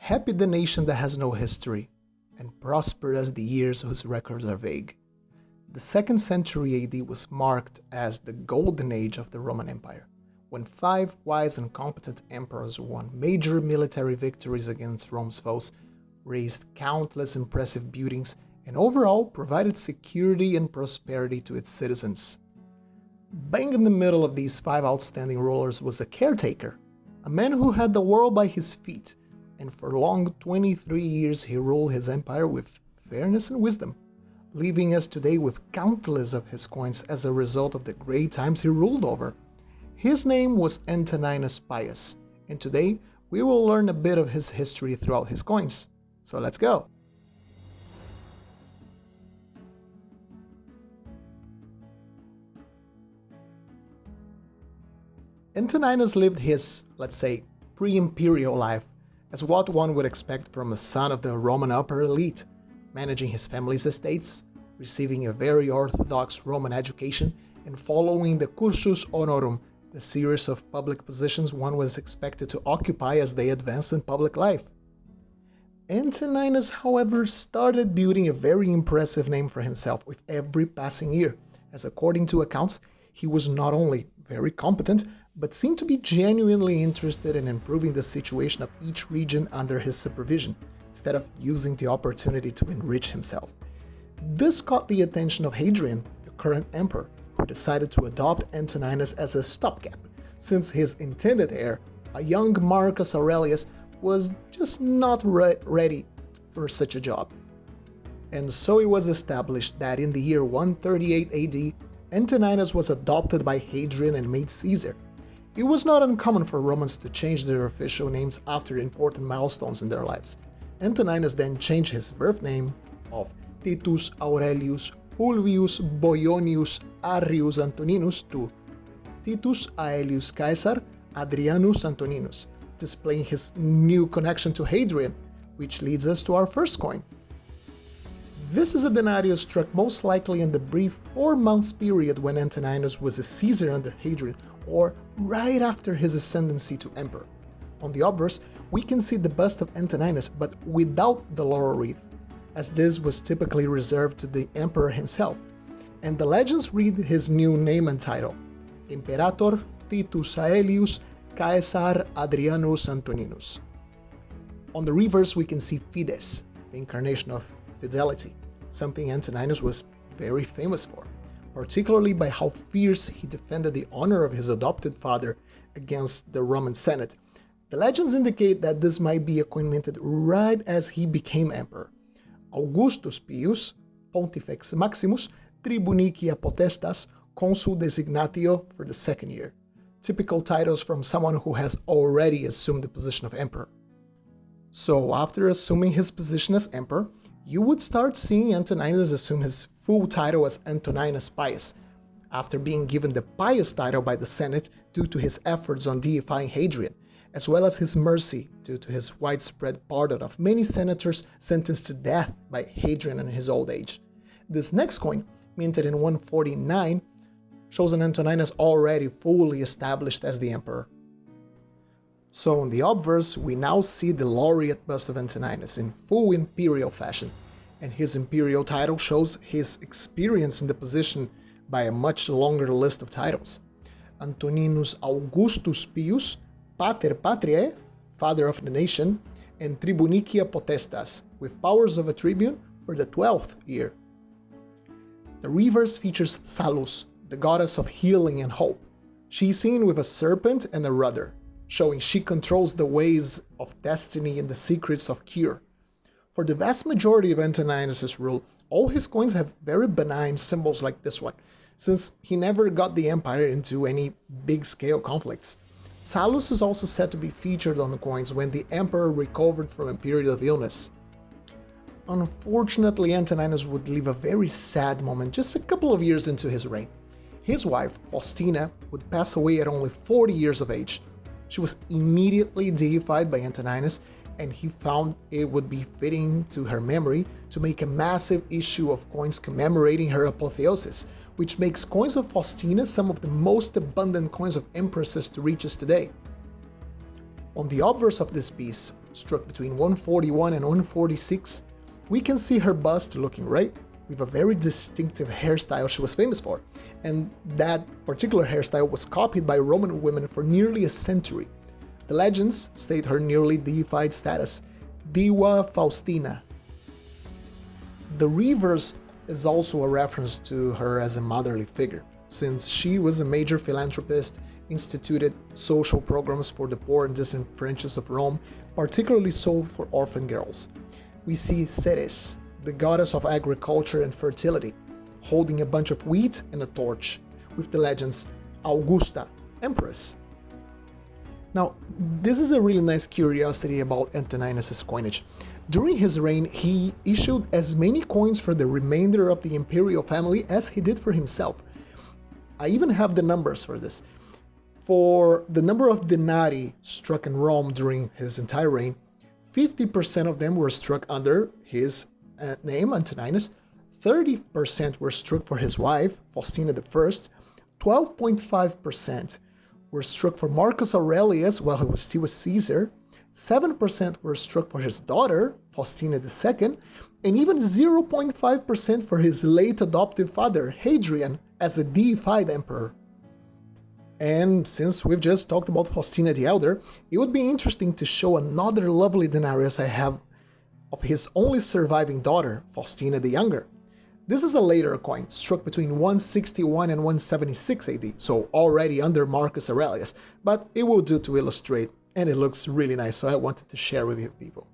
Happy the nation that has no history, and prosperous the years whose records are vague. The 2nd century AD was marked as the golden age of the Roman Empire, when 5 wise and competent emperors won major military victories against Rome's foes, raised countless impressive buildings, and overall provided security and prosperity to its citizens. Bang in the middle of these 5 outstanding rulers was a caretaker, a man who had the world by his feet, and for long 23 years he ruled his empire with fairness and wisdom, leaving us today with countless of his coins as a result of the great times he ruled over. His name was Antoninus Pius, and today we will learn a bit of his history throughout his coins. So let's go! Antoninus lived his, let's say, pre-imperial life as what one would expect from a son of the Roman upper elite, managing his family's estates, receiving a very orthodox Roman education, and following the cursus honorum, the series of public positions one was expected to occupy as they advanced in public life. Antoninus, however, started building a very impressive name for himself with every passing year, as according to accounts, he was not only very competent, but seemed to be genuinely interested in improving the situation of each region under his supervision, instead of using the opportunity to enrich himself. This caught the attention of Hadrian, the current emperor, who decided to adopt Antoninus as a stopgap, since his intended heir, a young Marcus Aurelius, was just not ready for such a job. And so it was established that in the year 138 AD, Antoninus was adopted by Hadrian and made Caesar. It was not uncommon for Romans to change their official names after important milestones in their lives. Antoninus then changed his birth name of Titus Aurelius Fulvius Boionius Arrius Antoninus to Titus Aelius Caesar Adrianus Antoninus, displaying his new connection to Hadrian, which leads us to our first coin. This is a denarius struck most likely in the brief 4 months period when Antoninus was a Caesar under Hadrian, or right after his ascendancy to emperor. On the obverse, we can see the bust of Antoninus, but without the laurel wreath, as this was typically reserved to the emperor himself, and the legends read his new name and title, Imperator Titus Aelius Caesar Adrianus Antoninus. On the reverse we can see Fides, the incarnation of fidelity, something Antoninus was very famous for, particularly by how fierce he defended the honor of his adopted father against the Roman Senate. The legends indicate that this might be a coin minted right as he became emperor. Augustus Pius, Pontifex Maximus, Tribunicia Potestas, Consul Designatio for the 2nd year. Typical titles from someone who has already assumed the position of emperor. So after assuming his position as emperor, you would start seeing Antoninus assume his full title as Antoninus Pius, after being given the Pius title by the Senate due to his efforts on deifying Hadrian, as well as his mercy due to his widespread pardon of many senators sentenced to death by Hadrian in his old age. This next coin, minted in 149, shows an Antoninus already fully established as the emperor. So in the obverse, we now see the laureate bust of Antoninus in full imperial fashion, and his imperial title shows his experience in the position by a much longer list of titles. Antoninus Augustus Pius, Pater Patriae, Father of the Nation, and Tribunicia Potestas, with powers of a tribune for the 12th year. The reverse features Salus, the goddess of healing and hope. She is seen with a serpent and a rudder, showing she controls the ways of destiny and the secrets of cure. For the vast majority of Antoninus' rule, all his coins have very benign symbols like this one, since he never got the empire into any big-scale conflicts. Salus is also said to be featured on the coins when the emperor recovered from a period of illness. Unfortunately, Antoninus would live a very sad moment just a couple of years into his reign. His wife, Faustina, would pass away at only 40 years of age. She was immediately deified by Antoninus, and he found it would be fitting to her memory to make a massive issue of coins commemorating her apotheosis, which makes coins of Faustina some of the most abundant coins of empresses to reach us today. On the obverse of this piece, struck between 141 and 146, we can see her bust looking right, with a very distinctive hairstyle she was famous for, and that particular hairstyle was copied by Roman women for nearly a century. The legends state her nearly deified status, Diva Faustina. The reverse is also a reference to her as a motherly figure, since she was a major philanthropist, instituted social programs for the poor and disenfranchised of Rome, particularly so for orphan girls. We see Ceres, the goddess of agriculture and fertility, holding a bunch of wheat and a torch, with the legends Augusta, Empress. Now, this is a really nice curiosity about Antoninus' coinage. During his reign, he issued as many coins for the remainder of the imperial family as he did for himself. I even have the numbers for this. For the number of denarii struck in Rome during his entire reign, 50% of them were struck under his name, Antoninus, 30% were struck for his wife, Faustina I, 12.5% were struck for Marcus Aurelius while he was still a Caesar, 7% were struck for his daughter, Faustina II, and even 0.5% for his late adoptive father, Hadrian, as a deified emperor. And since we've just talked about Faustina the Elder, it would be interesting to show another lovely denarius I have of his only surviving daughter, Faustina the Younger. This is a later coin, struck between 161 and 176 AD, so already under Marcus Aurelius, but it will do to illustrate, and it looks really nice, so I wanted to share with you people.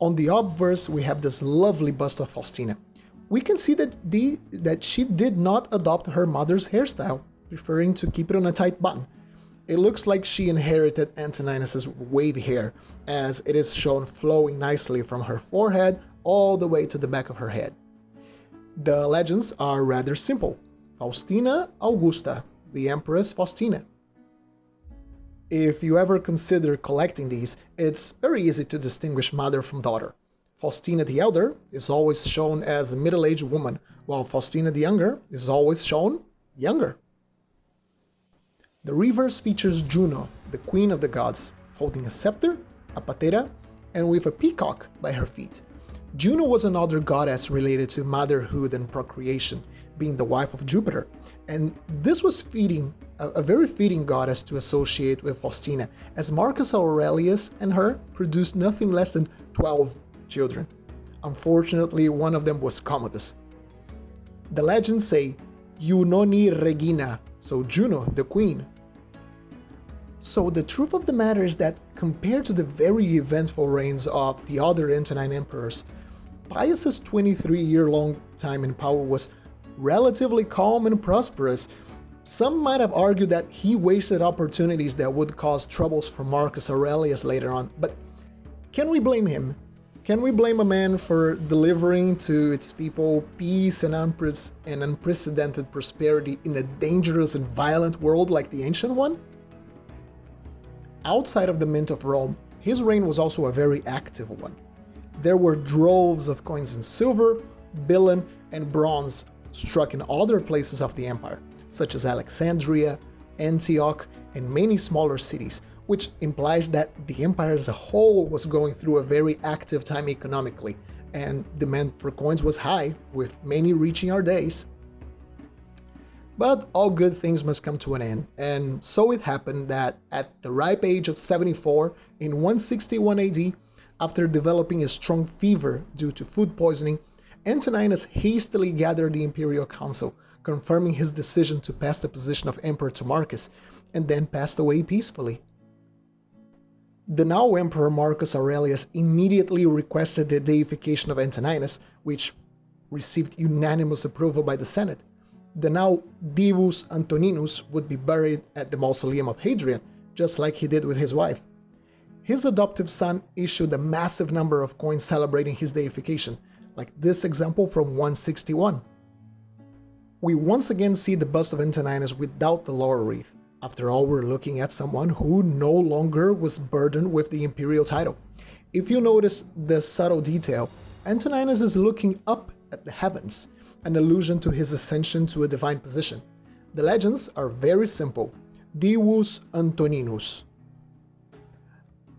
On the obverse, we have this lovely bust of Faustina. We can see that she did not adopt her mother's hairstyle, preferring to keep it on a tight bun. It looks like she inherited Antoninus' wavy hair, as it is shown flowing nicely from her forehead all the way to the back of her head. The legends are rather simple. Faustina Augusta, the Empress Faustina. If you ever consider collecting these, it's very easy to distinguish mother from daughter. Faustina the Elder is always shown as a middle-aged woman, while Faustina the Younger is always shown younger. The reverse features Juno, the queen of the gods, holding a scepter, a patera, and with a peacock by her feet. Juno was another goddess related to motherhood and procreation, being the wife of Jupiter, and this was a very fitting goddess to associate with Faustina, as Marcus Aurelius and her produced nothing less than 12 children. Unfortunately, one of them was Commodus. The legends say, Junoni Regina, so Juno, the queen. So the truth of the matter is that compared to the very eventful reigns of the other Antonine emperors, Pius's 23-year-long time in power was relatively calm and prosperous. Some might have argued that he wasted opportunities that would cause troubles for Marcus Aurelius later on, but can we blame him? Can we blame a man for delivering to its people peace and unprecedented prosperity in a dangerous and violent world like the ancient one? Outside of the Mint of Rome, his reign was also a very active one. There were droves of coins in silver, vellon, and bronze struck in other places of the empire, such as Alexandria, Antioch, and many smaller cities, which implies that the empire as a whole was going through a very active time economically, and demand for coins was high, with many reaching our days. But all good things must come to an end, and so it happened that at the ripe age of 74 in 161 AD, after developing a strong fever due to food poisoning, Antoninus hastily gathered the imperial council, confirming his decision to pass the position of emperor to Marcus, and then passed away peacefully. The now emperor Marcus Aurelius immediately requested the deification of Antoninus, which received unanimous approval by the Senate. The now Divus Antoninus would be buried at the mausoleum of Hadrian, just like he did with his wife. His adoptive son issued a massive number of coins celebrating his deification, like this example from 161. We once again see the bust of Antoninus without the laurel wreath. After all, we're looking at someone who no longer was burdened with the imperial title. If you notice the subtle detail, Antoninus is looking up at the heavens, an allusion to his ascension to a divine position. The legends are very simple. Divus Antoninus.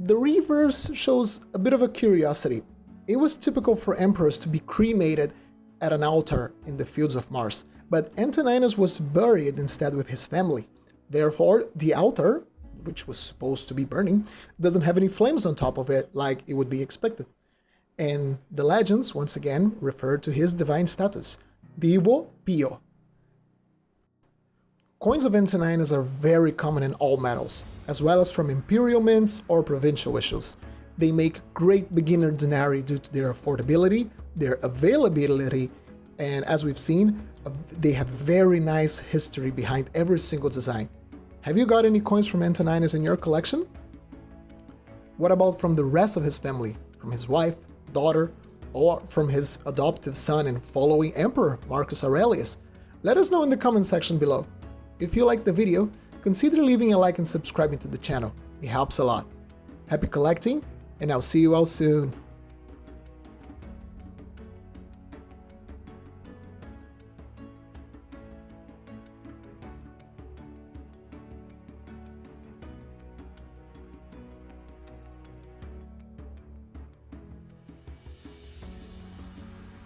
The reverse shows a bit of a curiosity. It was typical for emperors to be cremated at an altar in the fields of Mars, but Antoninus was buried instead with his family. Therefore, the altar, which was supposed to be burning, doesn't have any flames on top of it like it would be expected. And the legends, once again, refer to his divine status, Divo Pio. Coins of Antoninus are very common in all metals, as well as from imperial mints or provincial issues. They make great beginner denarii due to their affordability, their availability, and as we've seen, they have very nice history behind every single design. Have you got any coins from Antoninus in your collection? What about from the rest of his family, from his wife, daughter, or from his adoptive son and following emperor, Marcus Aurelius? Let us know in the comment section below. If you liked the video, consider leaving a like and subscribing to the channel. It helps a lot. Happy collecting, and I'll see you all soon.